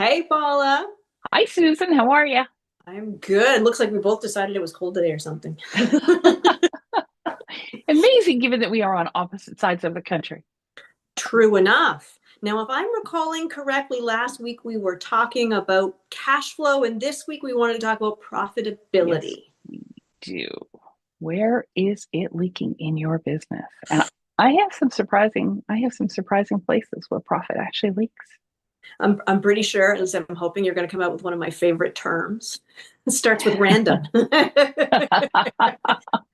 Hey, Paula. Hi, Susan. How are you? I'm good. Looks like we both decided it was cold today or something. Amazing, given that we are on opposite sides of the country. True enough. Now, if I'm recalling correctly, last week we were talking about cash flow, and this week we wanted to talk about Yes, profitability. we do. Where is it leaking in your business? And I have some surprising places where profit actually leaks. I'm pretty sure, at least I'm hoping you're going to come out with one of my favorite terms. It starts with random.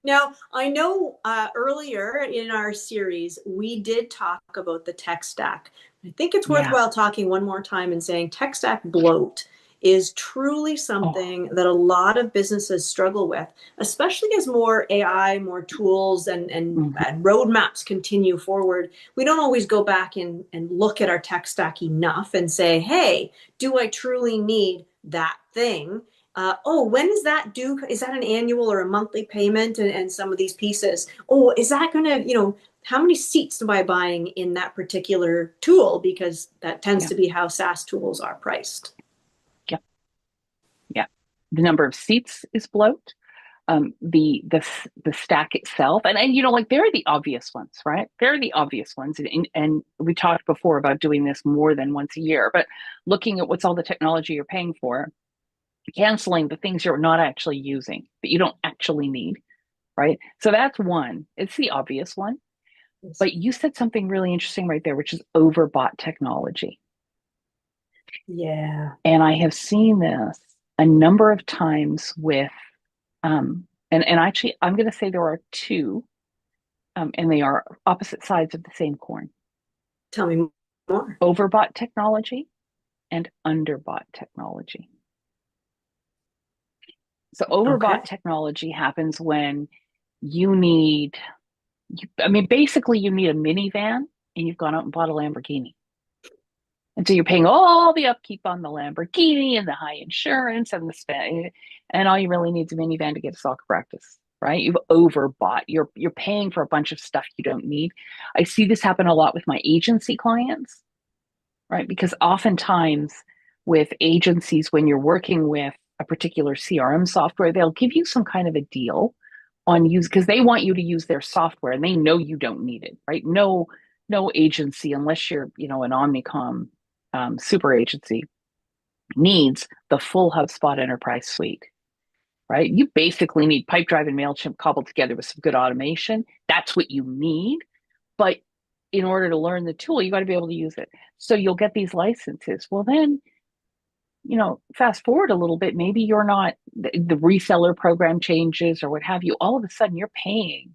Now, I know earlier in our series, we did talk about the tech stack. I think it's Yeah. worthwhile talking one more time and saying tech stack bloat is truly Oh, something that a lot of businesses struggle with, especially as more AI, more tools, mhm. and roadmaps continue forward. We don't always go back and look at our tech stack enough and say, hey, do I truly need that thing? Oh, when is that due? Is that an annual or a monthly payment? And some of these pieces. Oh, is that going to, how many seats am I buying in that particular tool? Because that tends Yeah. to be how SaaS tools are priced. Yeah. Yeah. The number of seats is bloat. The stack itself, and like they're the obvious ones, right? They're the obvious ones, and we talked before about doing this more than once a year, but looking at what's all the technology you're paying for, canceling the things you're not actually using that you don't actually need, right? So that's one. It's the obvious one. But you said something really interesting right there, which is overbought technology. Yeah. And I have seen this a number of times with, and actually, I'm going to say there are two, and they are opposite sides of the same coin: Tell me more. overbought technology and underbought technology. So, overbought Okay. technology happens when you need I mean, basically, you need a minivan and you've gone out and bought a Lamborghini. And so you're paying all the upkeep on the Lamborghini and the high insurance and the spend, and all you really need is a minivan to get to soccer practice, right? You've overbought. You're paying for a bunch of stuff you don't need. I see this happen a lot with my agency clients, right? Because oftentimes with agencies, when you're working with a particular CRM software, they'll give you some kind of a deal on use because they want you to use their software and they know you don't need it, right? No agency, unless you're, an Omnicom super agency, needs the full HubSpot enterprise suite, right? You basically need Pipedrive and MailChimp cobbled together with some good automation. That's what you need. But in order to learn the tool, you got to be able to use it. So you'll get these licenses. Well, then, fast forward a little bit, maybe you're not, the reseller program changes or what have you. All of a sudden, you're paying,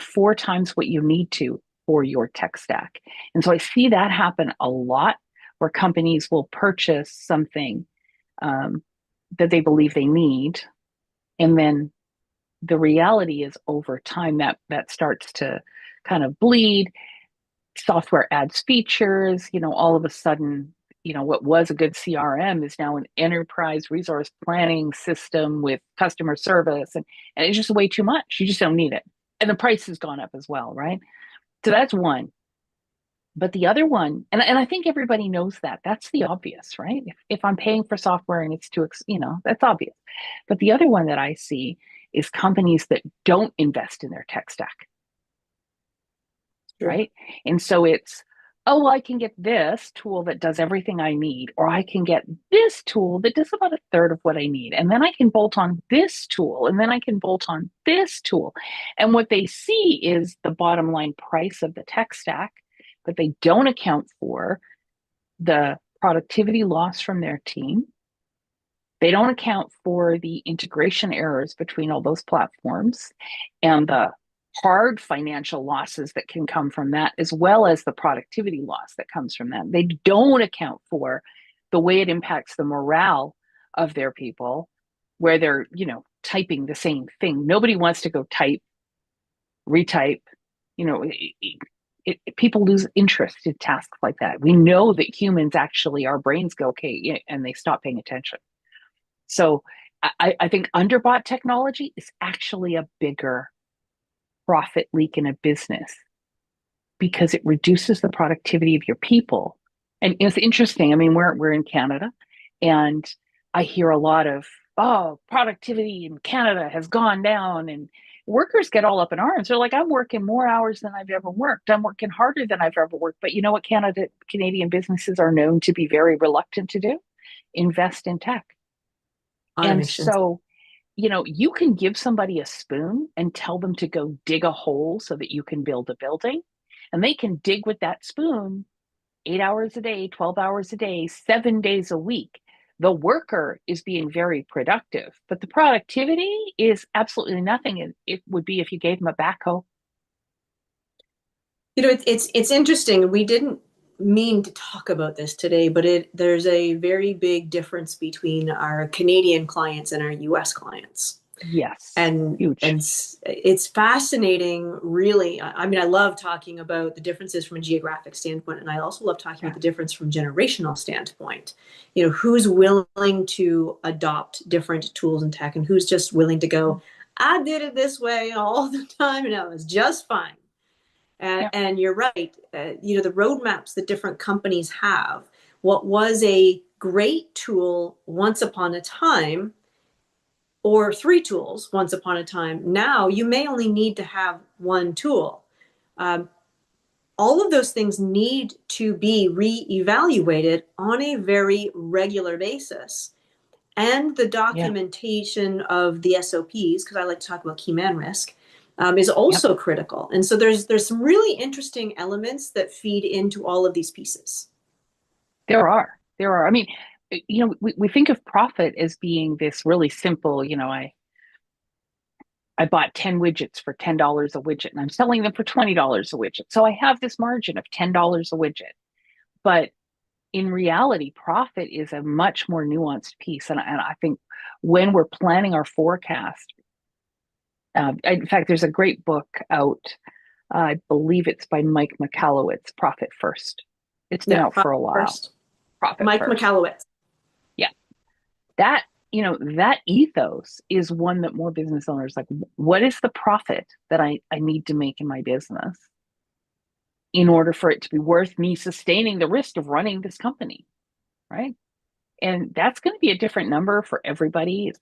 four times what you need to for your tech stack. And so I see that happen a lot where companies will purchase something um, that they believe they need. And then the reality is over time that starts to kind of bleed. Software adds features, all of a sudden, what was a good CRM is now an enterprise resource planning system with customer service. And it's just way too much. You just don't need it. And the price has gone up as well, right? So that's one. But the other one, and I think everybody knows that, that's the obvious, right? If I'm paying for software and it's too, that's obvious. But the other one that I see is companies that don't invest in their tech stack, Sure. right? And so it's, oh, well, I can get this tool that does everything I need, or I can get this tool that does about a third of what I need. And then I can bolt on this tool, and then I can bolt on this tool. And what they see is the bottom line price of the tech stack, but they don't account for the productivity loss from their team. They don't account for the integration errors between all those platforms and the hard financial losses that can come from that, as well as the productivity loss that comes from that. They don't account for the way it impacts the morale of their people, where they're, typing the same thing. Nobody wants to go type, retype, you know, people lose interest in tasks like that. We know that humans actually, our brains go, okay, and they stop paying attention. So I think underbought technology is actually a bigger profit leak in a business because it reduces the productivity of your people And it's interesting. I mean, we're in Canada, and I hear a lot of, oh, productivity in Canada has gone down, and workers get all up in arms. They're like, I'm working more hours than I've ever worked. I'm working harder than I've ever worked. But you know what Canadian businesses are known to be very reluctant to do? Invest in tech. And Automation. so, you can give somebody a spoon and tell them to go dig a hole so that you can build a building. And they can dig with that spoon 8 hours a day, 12 hours a day, 7 days a week. The worker is being very productive, but the productivity is absolutely nothing. It would be if you gave them a backhoe. It's interesting. We didn't mean to talk about this today, but there's a very big difference between our Canadian clients and our US clients. Yes, And huge. it's fascinating, really. I mean, I love talking about the differences from a geographic standpoint, and I also love talking Yeah, about the difference from generational standpoint. Who's willing to adopt different tools and tech, and who's just willing to go, I did it this way all the time, and it was just fine. yeah, And you're right. The roadmaps that different companies have, what was a great tool once upon a time, or three tools once upon a time, now you may only need to have one tool. Um, all of those things need to be reevaluated on a very regular basis. And the yeah, documentation of the SOPs, because I like to talk about key man risk, is yep. also critical. And so there's some really interesting elements that feed into all of these pieces. There are. There are. I mean, we think of profit as being this really simple, I bought 10 widgets for $10 a widget and I'm selling them for $20 a widget. So I have this margin of $10 a widget. But in reality, profit is a much more nuanced piece. And I think when we're planning our forecast, in fact, there's a great book out. I believe it's by Mike Michalowicz, Profit First. It's been Yeah, out for profit a while. first. Profit Mike First. Michalowicz. Yeah. That, that ethos is one that more business owners like, what is the profit that I need to make in my business in order for it to be worth me sustaining the risk of running this company? Right. And that's going to be a different number for everybody.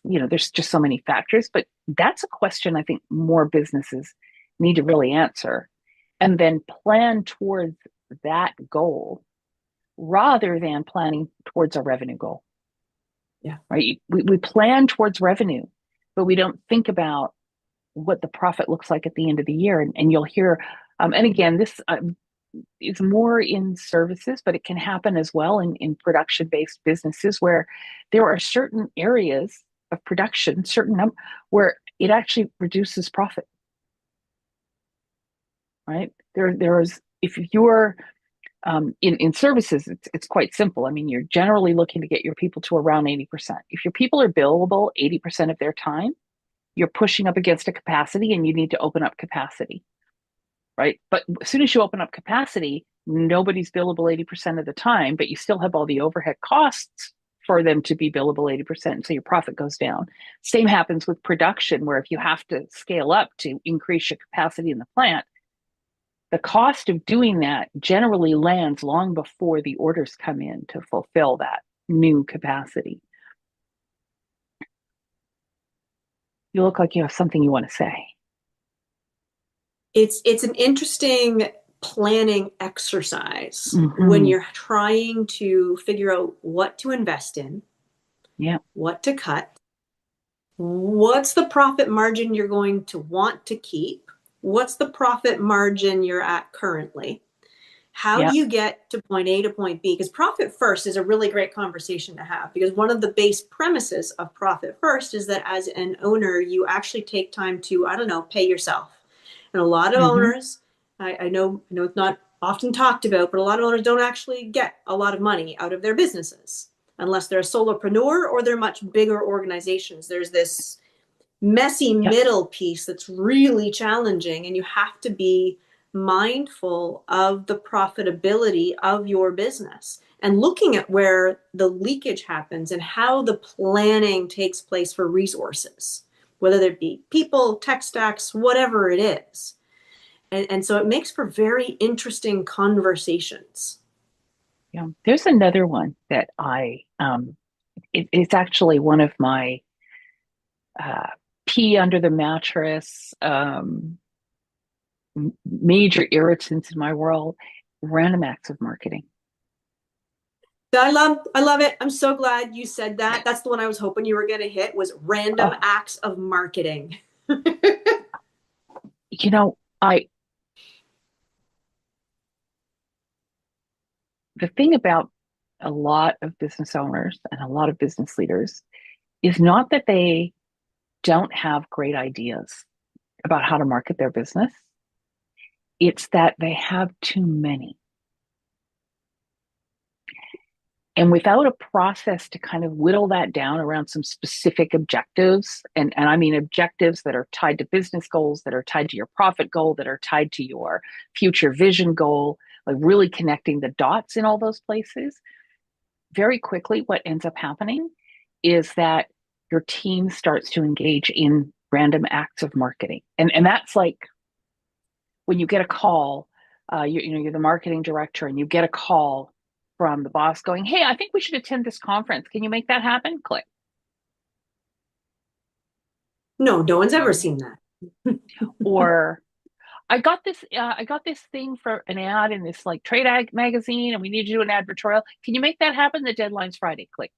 There's just so many factors, but that's a question I think more businesses need to really answer and then plan towards that goal rather than planning towards a revenue goal, Yeah. right? We plan towards revenue, but we don't think about what the profit looks like at the end of the year. And you'll hear, and again, this is more in services, but it can happen as well in production based businesses where there are certain areas of production, where it actually reduces profit, right? There's if you're in services, it's quite simple. I mean, you're generally looking to get your people to around 80%. If your people are billable 80% of their time, you're pushing up against a capacity and you need to open up capacity, right? But as soon as you open up capacity, nobody's billable 80% of the time, but you still have all the overhead costs for them to be billable 80%. So your profit goes down. Same happens with production, where if you have to scale up to increase your capacity in the plant, the cost of doing that generally lands long before the orders come in to fulfill that new capacity. You look like you have something you want to say. It's an interesting planning exercise when Mm-hmm. you're trying to figure out what to invest in, Yeah. what to cut, what's the profit margin you're going to want to keep, what's the profit margin you're at currently. How do Yeah. you get to point A to point B? Because profit first is a really great conversation to have, because one of the base premises of profit first is that as an owner, you actually take time to, I don't know, pay yourself. And a lot of Mm-hmm. owners, I know it's not often talked about, but a lot of owners don't actually get a lot of money out of their businesses unless they're a solopreneur or they're much bigger organizations. There's this messy Yep. middle piece that's really challenging, and you have to be mindful of the profitability of your business and looking at where the leakage happens and how the planning takes place for resources, whether it be people, tech stacks, whatever it is. And so it makes for very interesting conversations. Yeah. There's another one that it's actually one of my uh, pee under the mattress, major irritants in my world, random acts of marketing. I love it. I'm so glad you said that. That's the one I was hoping you were going to hit was random Oh, acts of marketing. you know, the thing about a lot of business owners and a lot of business leaders is not that they don't have great ideas about how to market their business. It's that they have too many. And without a process to kind of whittle that down around some specific objectives, and I mean objectives that are tied to business goals, that are tied to your profit goal, that are tied to your future vision goal, like really connecting the dots in all those places, very quickly, what ends up happening is that your team starts to engage in random acts of marketing. And that's like when you get a call, you're the marketing director and you get a call from the boss going, "Hey, I think we should attend this conference. Can you make that happen?" Click. No, no one's ever Or, seen that. or I got this thing for an ad in this like trade ag magazine and we need to do an advertorial. Can you make that happen? The deadline's Friday. Click.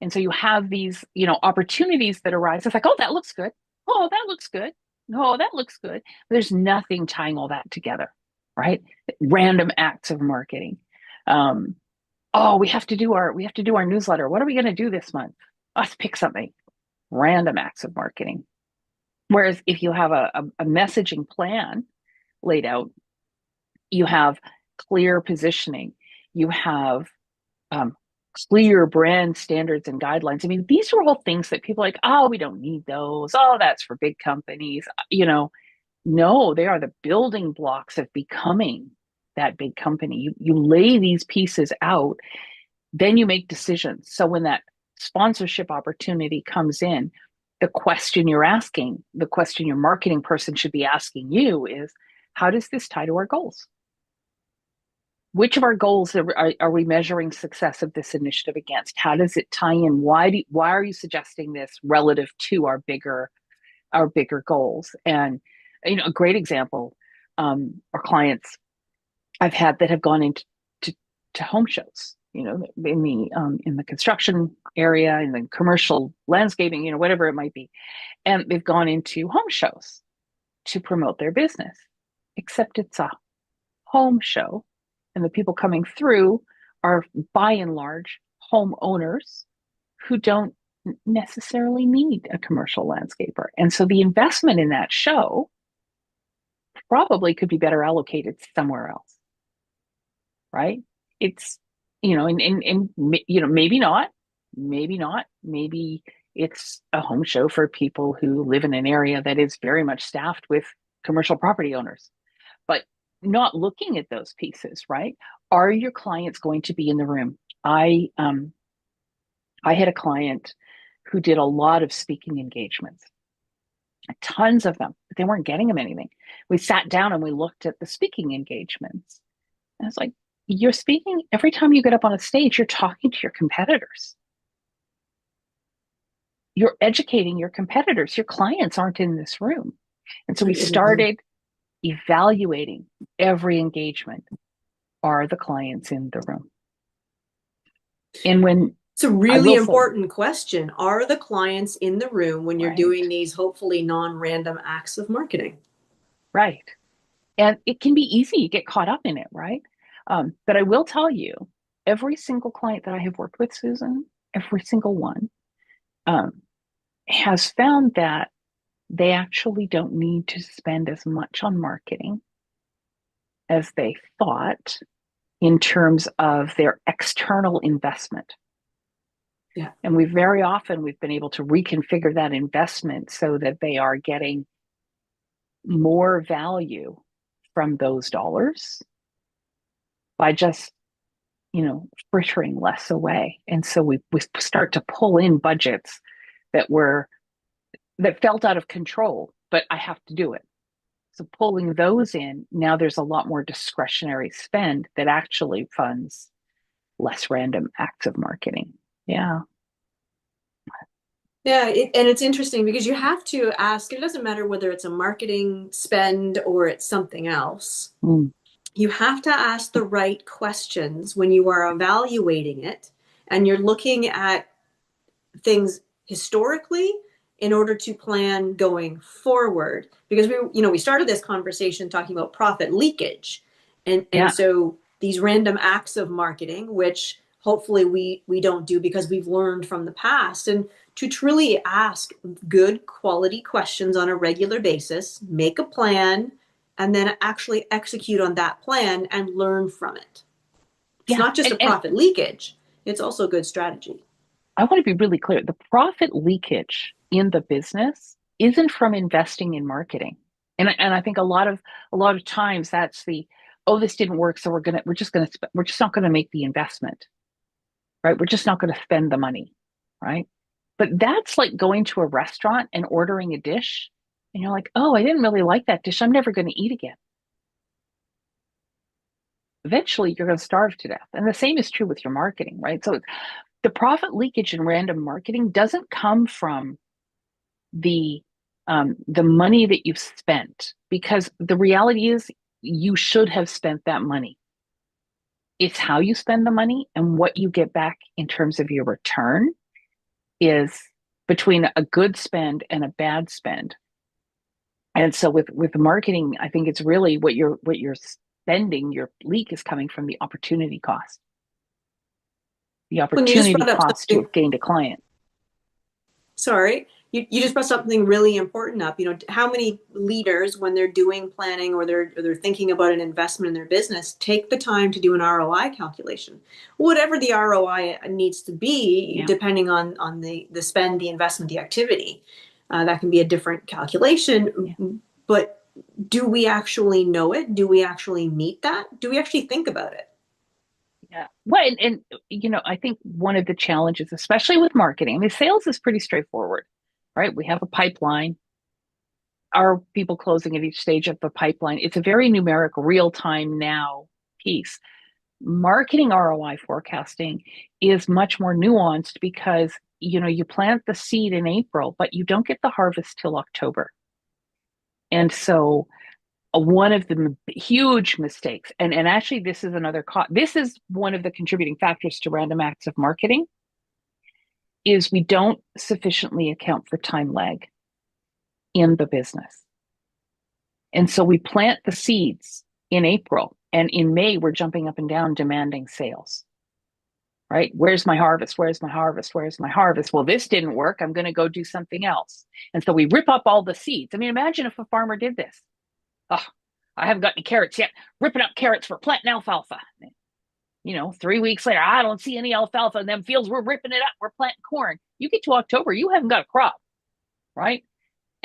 And so you have these, opportunities that arise. It's like, oh, that looks good. Oh, that looks good. Oh, that looks good. There's nothing tying all that together, right? Random acts of marketing. Um, oh, we have to do our newsletter. What are we going to do this month? Let's pick something. Random acts of marketing. Whereas if you have a messaging plan laid out, you have clear positioning, you have um, clear brand standards and guidelines. I mean, these are all things that people are like, oh, we don't need those. Oh, that's for big companies. No, they are the building blocks of becoming that big company. You lay these pieces out, then you make decisions. So when that sponsorship opportunity comes in, the question you're asking, the question your marketing person should be asking you is, how does this tie to our goals? Which of our goals are we measuring success of this initiative against? How does it tie in? Why are you suggesting this relative to our bigger goals? And a great example are clients I've had that have gone into to home shows. In the construction area, in the commercial landscaping, whatever it might be, and they've gone into home shows to promote their business. Except it's a home show, and the people coming through are by and large homeowners who don't necessarily need a commercial landscaper. And so the investment in that show probably could be better allocated somewhere else, right? It's, and maybe not, maybe it's a home show for people who live in an area that is very much staffed with commercial property owners, but not looking at those pieces, right? Are your clients going to be in the room? I had a client who did a lot of speaking engagements, tons of them, but they weren't getting them anything. We sat down and we looked at the speaking engagements. And it's like, you're speaking every time you get up on a stage, you're talking to your competitors. You're educating your competitors. Your clients aren't in this room. And so we started evaluating every engagement. Are the clients in the room? And when It's a I really will say, important question. Are the clients in the room when you're right, doing these hopefully non-random acts of marketing? right. And it can be easy to get caught up in it, right? But I will tell you, every single client that I have worked with, Susan, every single one, um, has found that they actually don't need to spend as much on marketing as they thought in terms of their external investment. Yeah. And we've been able to reconfigure that investment so that they are getting more value from those dollars by just, frittering less away. And so we start to pull in budgets that were that felt out of control, but I have to do it. So pulling those in, now there's a lot more discretionary spend that actually funds less random acts of marketing. Yeah. Yeah, and it's interesting because you have to ask, it doesn't matter whether it's a marketing spend or it's something else. Mm. You have to ask the right questions when you are evaluating it and you're looking at things historically in order to plan going forward, because we started this conversation talking about profit leakage, and Yeah. so these random acts of marketing, which hopefully we don't do because we've learned from the past, and to truly ask good quality questions on a regular basis, make a plan, and then actually execute on that plan and learn from it. It's Yeah. not just a And profit leakage, it's also good strategy. I want to be really clear. The profit leakage in the business isn't from investing in marketing. And I think a lot of times that's the, oh, this didn't work, so we're just not gonna make the investment, right? We're just not gonna spend the money, right? But that's like going to a restaurant and ordering a dish, and you're like, oh, I didn't really like that dish. I'm never gonna eat again. Eventually you're gonna starve to death. And the same is true with your marketing, right? So the profit leakage in random marketing doesn't come from the the money that you've spent, because the reality is you should have spent that money. It's how you spend the money and what you get back in terms of your return is between a good spend and a bad spend. And so with marketing, I think it's really what you're spending, your leak is coming from the opportunity cost, the When you just opportunity brought up cost to something have gained a client. Sorry, you just brought something really important up. How many leaders, when they're doing planning or they're thinking about an investment in their business, take the time to do an ROI calculation, whatever the ROI needs to be, Yeah. depending on the spend, the investment, the activity. That can be a different Yeah. calculation, but do we actually know it? Do we actually meet that? Do we actually think about it? Yeah. Well, I think one of the challenges, especially with marketing, I mean, sales is pretty straightforward, right? We have a pipeline. Are people closing at each stage of the pipeline? It's a very numeric, real time now piece. Marketing ROI forecasting is much more nuanced because, you plant the seed in April, but you don't get the harvest till October. And so one of the huge mistakes, and actually this is one of the contributing factors to random acts of marketing, is we don't sufficiently account for time lag in the business. And so we plant the seeds in April, and in May we're jumping up and down demanding sales, right? Where's my harvest? Where's my harvest? Where's my harvest? Well, this didn't work, I'm going to go do something else. And so we rip up all the seeds. I mean, imagine if a farmer did this. Oh, I haven't got any carrots yet. Ripping up carrots for planting alfalfa. 3 weeks later, I don't see any alfalfa in them fields. We're ripping it up. We're planting corn. You get to October, you haven't got a crop, right?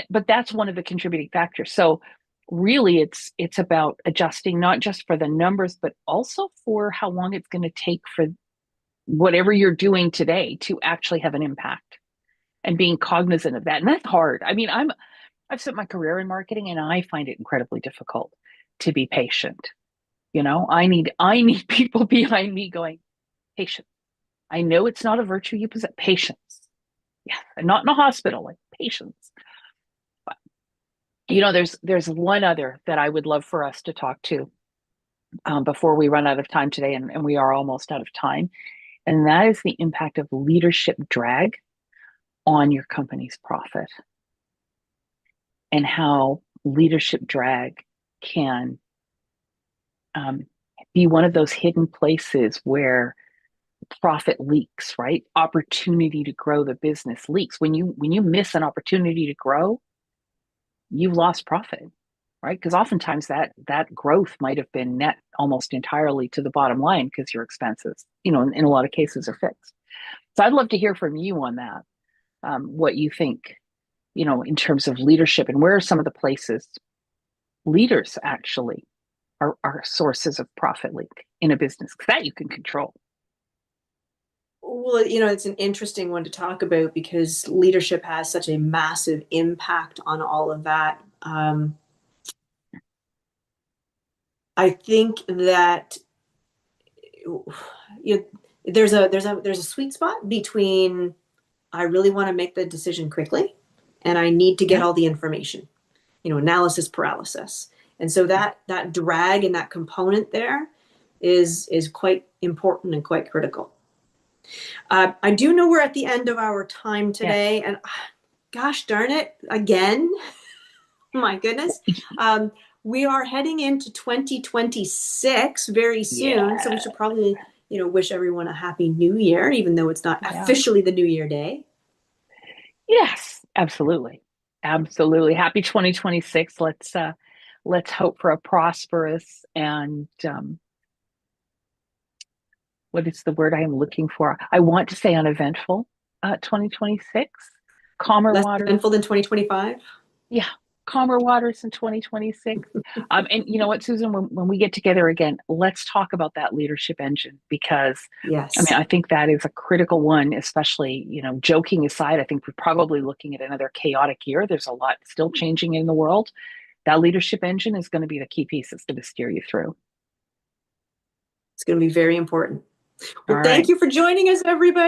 But that's one of the contributing factors. So really it's about adjusting not just for the numbers, but also for how long it's going to take for whatever you're doing today to actually have an impact and being cognizant of that. And that's hard. I mean, I've spent my career in marketing and I find it incredibly difficult to be patient. I need people behind me going, patience. I know it's not a virtue you possess. Patience. Yeah. And not in a hospital, like patience. But there's one other that I would love for us to talk to before we run out of time today, and we are almost out of time. And that is the impact of leadership drag on your company's profit, and how leadership drag can um, be one of those hidden places where profit leaks, right? Opportunity to grow the business leaks. When you miss an opportunity to grow, you've lost profit, right? Because oftentimes that growth might have been net almost entirely to the bottom line because your expenses, in a lot of cases are fixed. So I'd love to hear from you on that. What you think, in terms of leadership, and where are some of the places leaders actually are sources of profit leak in a business, because that you can control. Well, it's an interesting one to talk about because leadership has such a massive impact on all of that. I think that you there's a sweet spot between I really want to make the decision quickly and I need to get Yeah. all the information, analysis paralysis. And so that drag and that component there is quite important and quite critical. I do know we're at the end of our time Yes. today, and gosh darn it, again, my goodness. Um, we are heading into 2026 very soon, so we Yeah. should probably, wish everyone a happy new year, even though it's not Yeah. officially the New Year Day. Yes, absolutely. Absolutely. Happy 2026. Let's hope for a prosperous and what is the word I am looking for? I want to say uneventful 2026. Calmer Less waters. eventful than 2025. Yeah, calmer waters in 2026. And you know what, Susan, when we get together again, let's talk about that leadership engine because I Yes, mean, I think that is a critical one, especially, joking aside, I think we're probably looking at another chaotic year. There's a lot still changing in the world. That leadership engine is going to be the key piece that's going to steer you through. it's going to be very important. All Well, thank right. you for joining us, everybody.